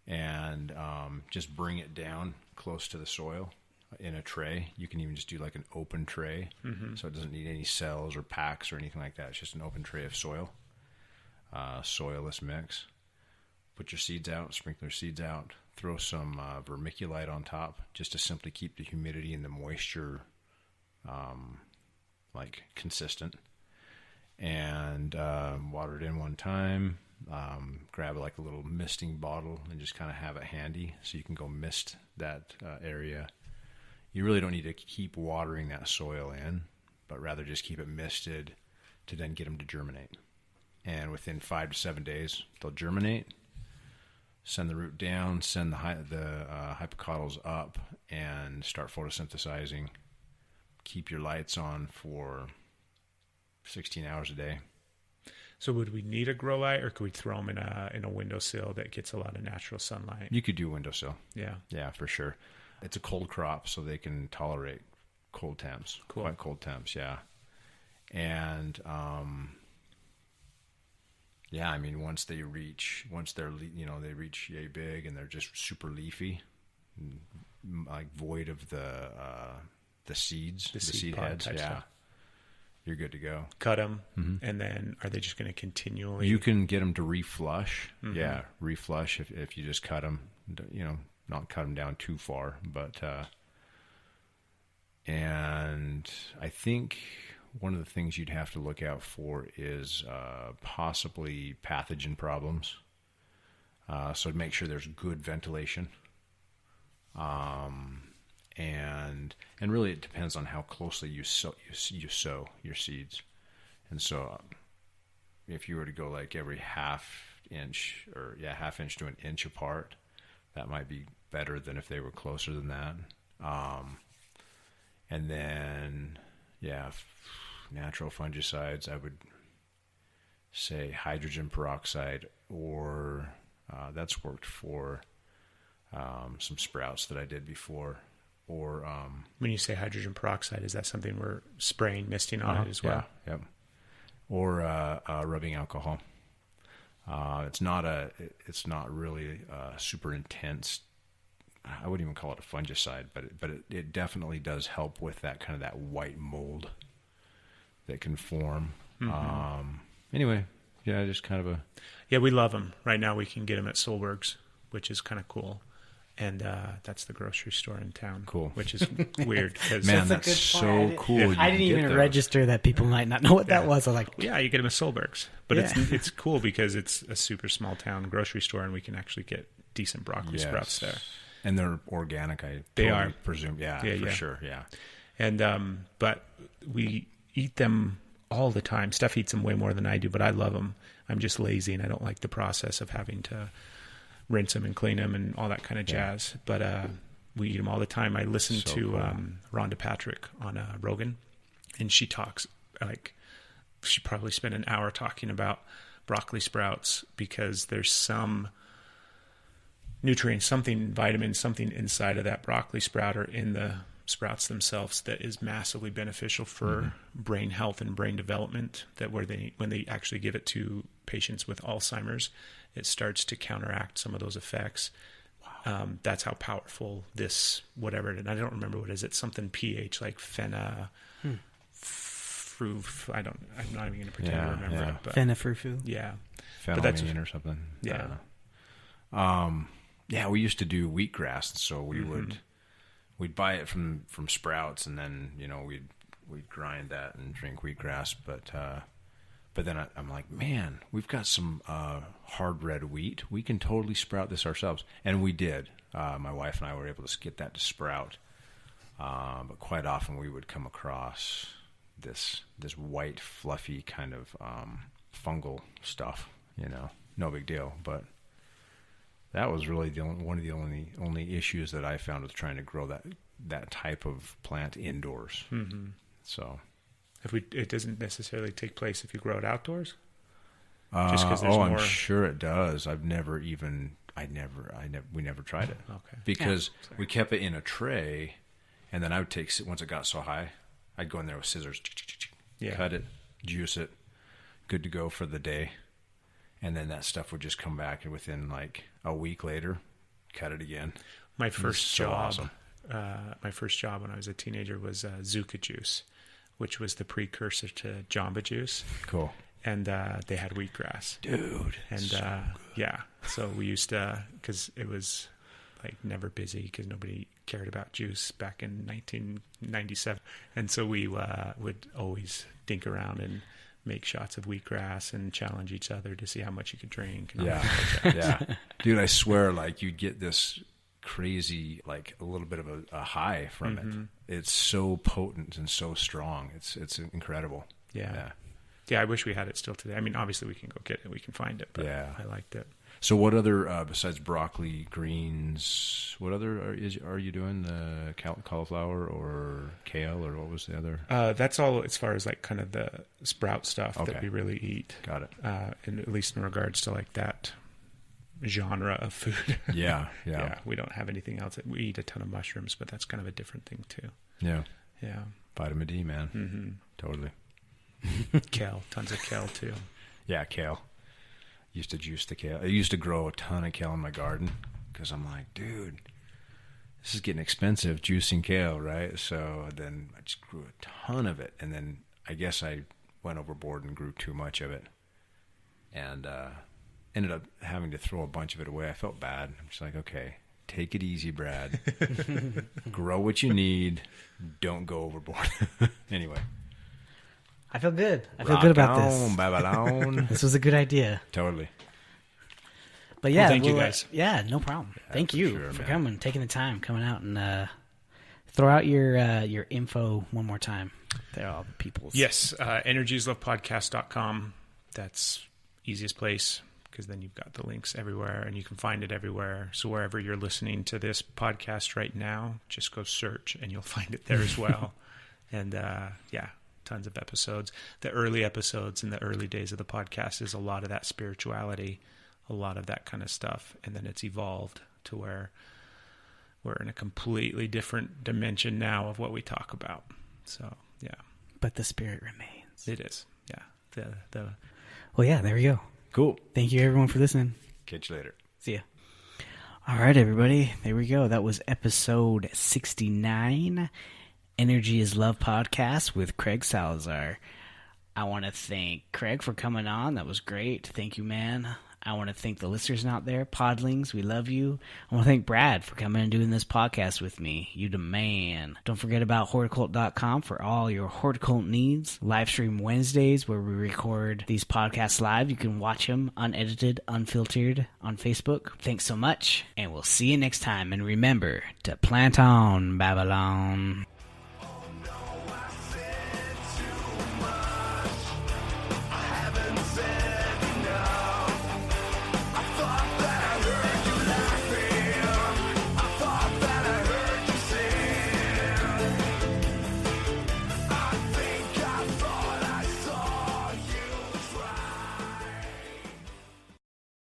and just bring it down close to the soil in a tray. You can even just do like an open tray, so it doesn't need any cells or packs or anything like that. It's just an open tray of soil, soilless mix. Put your seeds out, sprinkle your seeds out, throw some vermiculite on top just to simply keep the humidity and the moisture like consistent, and water it in one time. Grab like a little misting bottle and just kind of have it handy so you can go mist that area. You really don't need to keep watering that soil in, but rather just keep it misted to then get them to germinate. And within 5 to 7 days, they'll germinate, send the root down, send the hypocotyls up, and start photosynthesizing. Keep your lights on for 16 hours a day. So would we need a grow light, or could we throw them in a windowsill that gets a lot of natural sunlight? You could do windowsill. Yeah. Yeah, for sure. It's a cold crop, so they can tolerate cold temps. Cool. Quite cold temps, yeah. And yeah, I mean, once they're they reach yay big and they're just super leafy, like void of the seeds, the seed heads, yeah. Stuff. You're good to go. Cut them, and then are they just going to continually? You can get them to reflush. Yeah, reflush if you just cut them. Not cut them down too far, but and I think one of the things you'd have to look out for is possibly pathogen problems. So make sure there's good ventilation. And really it depends on how closely you sow your seeds. And so if you were to go like every half inch to an inch apart, that might be better than if they were closer than that. And then, natural fungicides, I would say hydrogen peroxide, or that's worked for some sprouts that I did before. Or when you say hydrogen peroxide, is that something we're spraying, misting on it as well? Yeah, yep. Or rubbing alcohol. It's not really super intense. I wouldn't even call it a fungicide, but it definitely does help with that kind of that white mold that can form. Anyway, yeah, just kind of a... Yeah, we love them. Right now we can get them at Solberg's, which is kind of cool. And that's the grocery store in town. Cool. Which is weird. Man, that's so cool. I didn't even register that people might not know what that was. I'm like, yeah, you get them at Solberg's. But it's cool because it's a super small town grocery store, and we can actually get decent broccoli sprouts there. And they're organic, They are. presume. Yeah, for sure, yeah. And but we eat them all the time. Steph eats them way more than I do, but I love them. I'm just lazy, and I don't like the process of having to rinse them and clean them and all that kind of jazz. But we eat them all the time. I listen to Rhonda Patrick on Rogan, and she talks she probably spent an hour talking about broccoli sprouts because there's some nutrients, vitamins, something inside of that broccoli sprout or in the sprouts themselves that is massively beneficial for brain health and brain development, that when they actually give it to patients with Alzheimer's, it starts to counteract some of those effects. Wow. That's how powerful this, whatever, and I don't remember what is it, something pH, like fena, I'm not even going to pretend to remember it. But Fenafrufu. Yeah. Phenylene or something. Yeah. We used to do wheatgrass, so we'd buy it from Sprouts, and then we'd grind that and drink wheatgrass. But then I'm like, man, we've got some hard red wheat. We can totally sprout this ourselves, and we did. My wife and I were able to get that to sprout, but quite often we would come across this white, fluffy kind of fungal stuff. No big deal, but. That was really one of the only issues that I found with trying to grow that type of plant indoors. Mm-hmm. So, it doesn't necessarily take place if you grow it outdoors. Just because there's more. I'm sure it does. We never tried it. Okay. Because we kept it in a tray, and then I would take, once it got so high, I'd go in there with scissors, cut it, juice it, good to go for the day. And then that stuff would just come back, and within like a week later, cut it again. My first so job, awesome. My first job when I was a teenager was Zucca juice, which was the precursor to Jamba juice. Cool. And they had wheatgrass. Dude. And so yeah, so we used to, because it was like never busy because nobody cared about juice back in 1997. And so we would always dink around and make shots of wheatgrass and challenge each other to see how much you could drink. And yeah. Dude, I swear, like, you'd get this crazy, like, a little bit of a high from it. It's so potent and so strong. It's incredible. Yeah. I wish we had it still today. I mean, obviously we can go get it. We can find it, but I liked it. So what other, besides broccoli, greens, what other are you doing? The cauliflower or kale, or what was the other? That's all as far as like kind of the sprout stuff that we really eat. Got it. At least in regards to like that genre of food. Yeah. We don't have anything else. We eat a ton of mushrooms, but that's kind of a different thing too. Yeah. Vitamin D, man. Totally. Kale, tons of kale too. Yeah, kale. Used to juice the kale. I used to grow a ton of kale in my garden because I'm like, dude, this is getting expensive juicing kale, right? So then I just grew a ton of it, and then I guess I went overboard and grew too much of it, and ended up having to throw a bunch of it away. I felt bad. I'm just like, okay, take it easy, Brad. Grow what you need. Don't go overboard. Anyway. I feel good. I feel good about this. Babylon. This was a good idea. Totally. But yeah, thank you guys. Yeah, no problem. Thank you sure, for man. coming, taking the time, coming out, and throw out your info one more time. There are all the people's. Yes, energieslovepodcast.com. That's easiest place because then you've got the links everywhere and you can find it everywhere. So wherever you're listening to this podcast right now, just go search and you'll find it there as well. And tons of episodes. The early episodes in the early days of the podcast is a lot of that spirituality, a lot of that kind of stuff. And then it's evolved to where we're in a completely different dimension now of what we talk about. So, yeah. But the spirit remains. It is. Yeah. Well, yeah, there we go. Cool. Thank you, everyone, for listening. Catch you later. See ya. All right, everybody. There we go. That was episode 69. Energy is Love podcast with Craig Salazar. I want to thank Craig for coming on. That was great. Thank you, man. I want to thank the listeners out there, Podlings. We love you. I want to thank Brad for coming and doing this podcast with me. You the man. Don't forget about horticult.com for all your horticult needs. Live stream Wednesdays where we record these podcasts live. You can watch them unedited, unfiltered on Facebook. Thanks so much, and we'll see you next time. And remember to plant on, Babylon.